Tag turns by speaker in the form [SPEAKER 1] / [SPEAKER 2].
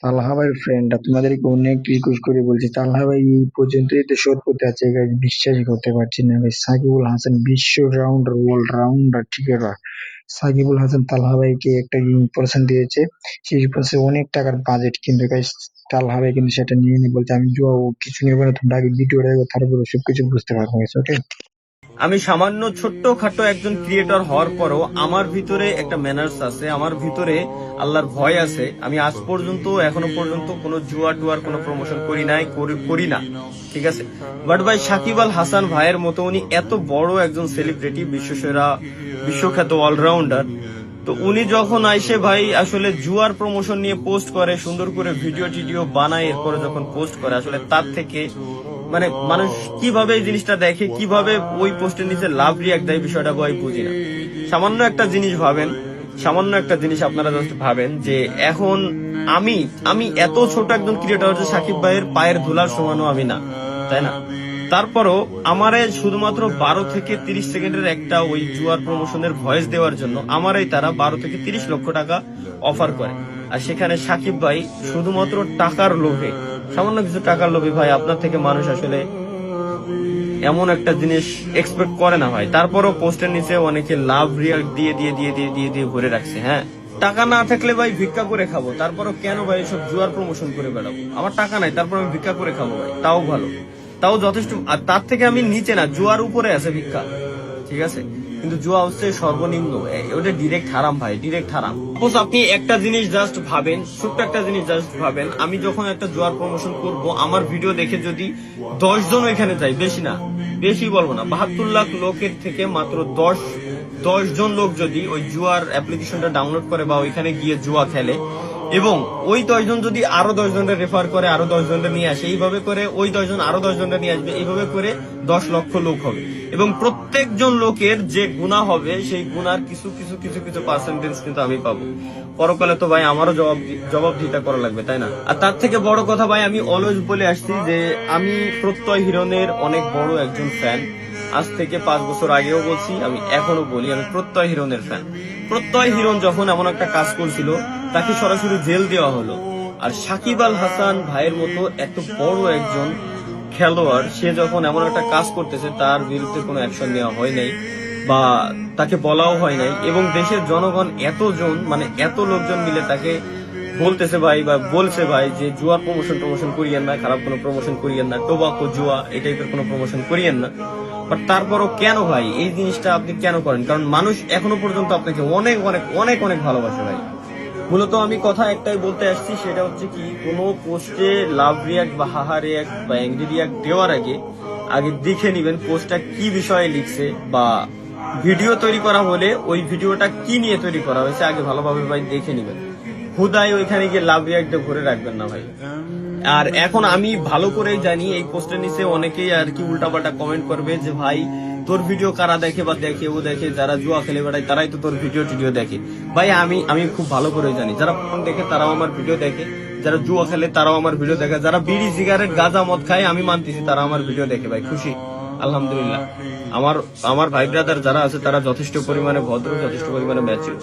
[SPEAKER 1] তালহা ভাই ফ্রেন্ড আপনাদেরকে অনেক রিকোয়েস্ট করে বলছি, তালহা ভাই এই পর্যন্তই তো শোধ করতে আছে, guys, বিশ্বাসই করতে পারছি না ভাই। সাকিবুল হাসান বিশ্ব রাউন্ডার, ওয়ার্ল্ড রাউন্ডার, ঠিক আছে। সাকিবুল হাসান তালহা ভাইকে একটা ইম্পোর্টেশন দিয়েছে, সেই ইম্পোর্টেশন অনেক টাকার বাজেট, কিন্তু guys, তালহা ভাই কিন্তু সেটা নিয়ে নিয়ে বলছে আমি জুয়া ও কিছু নেবো না, তোমরা আগে ভিডিওটা দেখো তারপরে সবকিছু বুঝতে পারবো। ওকে,
[SPEAKER 2] আমি সামান্য ছোট্টখাটো একজন ক্রিয়েটর হওয়ার পরও আমার ভিতরে একটা ম্যানার্স আছে, আমার ভিতরে আল্লাহর ভয় আছে। আমি আজ পর্যন্ত এখনো পর্যন্ত কোনো জুয়া টুয়ার কোনো প্রমোশন করি নাই, করি না, ঠিক আছে। বাট ভাই সাকিব আল হাসান ভাইয়ের মতো উনি এত বড় একজন সেলিব্রিটি, বিশ্বসেরা বিশ্বখ্যাত অলরাউন্ডার, তো উনি যখন আইসে ভাই আসলে জুয়ার প্রমোশন নিয়ে পোস্ট করে, সুন্দর করে ভিডিও টিডিও বানায়, এরপরে যখন পোস্ট করে আসলে তার থেকে মানে মানুষ কিভাবে এই জিনিসটা দেখে, কিভাবে ওই পোস্টের নিচে লাভ রিয়াক্ট দেয়, বিষয়টা ভাই বুঝি না। সামান্য একটা জিনিস ভাবেন, সামান্য একটা জিনিস আপনারা জাস্ট ভাবেন যে এখন আমি আমি এত ছোট একজন ক্রিয়েটর যে সাকিব ভাইয়ের পায়ের ধুলার সমানও আমি না, তাই না? তারপরও আমারে শুধুমাত্র 12 থেকে 30 সেকেন্ডের একটা ওই জুয়ার প্রমোশনের ভয়েস দেওয়ার জন্য আমারই তারা 12 থেকে 30 লক্ষ টাকা অফার করে। আর সেখানে সাকিব ভাই শুধুমাত্র টাকার লোভে, সামান্য কিছু টাকার লোভে ভাই আপনার থেকে মানুষ আসলে এমন একটা জিনিস এক্সপেক্ট করে না ভাই। তারপরও পোস্টের নিচে অনেকে লাভ রিয়াক্ট দিয়ে দিয়ে দিয়ে দিয়ে দিয়ে দিয়ে ভরে রাখছে। হ্যাঁ, টাকা না থাকলে ভাই ভিক্ষা করে খাবো, তারপরও কেন ভাই এসব জুয়ার প্রমোশন করে বেড়াবো? আমার টাকা নাই, তারপর আমি ভিক্ষা করে খাবো ভাই, তাও ভালো, তাও যথেষ্ট। আর তার থেকে আমি নিচে না, জুয়ার উপরে আছে ভিক্ষা, ঠিক আছে। কিন্তু জুয়া হচ্ছে সর্বনিম্ন, ওটা ডিরেক্ট হারাম ভাই, ডিরেক্ট হারাম। সাপোজ আপনি একটা জিনিস জাস্ট ভাবেন, ছোট্ট একটা জিনিস জাস্ট ভাবেন, আমি যখন একটা জুয়ার প্রমোশন করব, আমার ভিডিও দেখে যদি 10 জন এখানে যায়, বেশি না, বেশি বলবো না, 72 লাখ লোকের থেকে মাত্র 10 জন লোক যদি ওই জুয়ার অ্যাপ্লিকেশনটা ডাউনলোড করে বা ওইখানে গিয়ে জুয়া খেলে, এবং ওই 10 জন যদি আরো 10 জনকে রেফার করে, আরো 10 জনকে নিয়ে আসে, এইভাবে করে ওই 10 জন আরো 10 জনকে নিয়ে আসবে, এইভাবে করে 10 লক্ষ লোক হবে। এবং প্রত্যেকজন লোকের যে গুণা হবে, সেই গুণার কিছু কিছু কিছু কিছু পার্সেন্টেজ কিন্তু আমি পাবো। পরকালে তো ভাই আমারও জবাবদিহিতা করা লাগবে, তাই না? আর তার থেকে বড় কথা ভাই, আমি অলওয়েজ বলে আসছি যে আমি প্রত্যয় হিরণের অনেক বড় একজন ফ্যান। আজ থেকে 5 বছর আগেও বলছি, আমি এখনো বলি, আমি প্রত্যয় হিরণের ফ্যান। প্রত্যয় হিরণ যখন এমন একটা কাজ করছিল, তাকে সরাসরি জেল দেওয়া হলো। আর সাকিব আল হাসান ভাইয়ের মতো এত বড় একজন খেলোয়াড়, সে যখন এমন একটা কাজ করতেছে, তার বিরুদ্ধে কোনো অ্যাকশন নেওয়া হয় নাই বা তাকে বলাও হয় নাই, এবং দেশের জনগণ এতজন, মানে এত লোকজন মিলে তাকে বলতেছে ভাই, বা বলছে ভাই যে জুয়ার প্রমোশন করিয়েন না, খারাপ কোনো প্রমোশন করিয়েন না, টোবাকো জুয়া এই টাইপের কোনো প্রমোশন করিয়েন না। বাট তারপরও কেন ভাই এই জিনিসটা আপনি কেন করেন? কারণ মানুষ এখনো পর্যন্ত আপনাকে অনেক অনেক অনেক অনেক ভালোবাসে ভাই। মূলত আমি কথা একটাই বলতে আসছি, সেটা হচ্ছে কি, কোনো পোস্টে লাভ রিয়াক্ট বা হাহা রিয়াক্ট বা অ্যাংরি রিয়াক্ট দেওয়ার আগে আগে দেখে নিবেন পোস্টটা কি বিষয়ে লিখছে, বা ভিডিও তৈরি করা হলে ওই ভিডিওটা কি নিয়ে তৈরি করা হয়েছে আগে ভালোভাবে ভাই দেখে নিবেন। হুদাই ওইখানে গিয়ে লাভ রিয়াক্ট ভরে রাখবেন না ভাই। আর এখন আমি ভালো করেই জানি এই পোস্টের নিচে অনেকেই আর কি উল্টাপাল্টা কমেন্ট করবে যে ভাই তোর ভিডিও কারা দেখে বা দেখে, ও দেখে যারা জুয়া খেলে বেড়ায়, তারাই তো তোর ভিডিও টিডিও দেখে। ভাই আমি খুব ভালো করে জানি, যারা ফোন দেখে তারাও আমার ভিডিও দেখে, যারা জুয়া খেলে তারাও আমার ভিডিও দেখে, যারা বিড়ি সিগারেট গাঁজা মদ খায় আমি মানতেছি তারা আমার ভিডিও দেখে ভাই, খুশি আলহামদুলিল্লাহ। আমার আমার ভাই ব্রাদার যারা আছে তারা যথেষ্ট পরিমাণে ভদ্র, যথেষ্ট পরিমাণে ম্যাচিউর।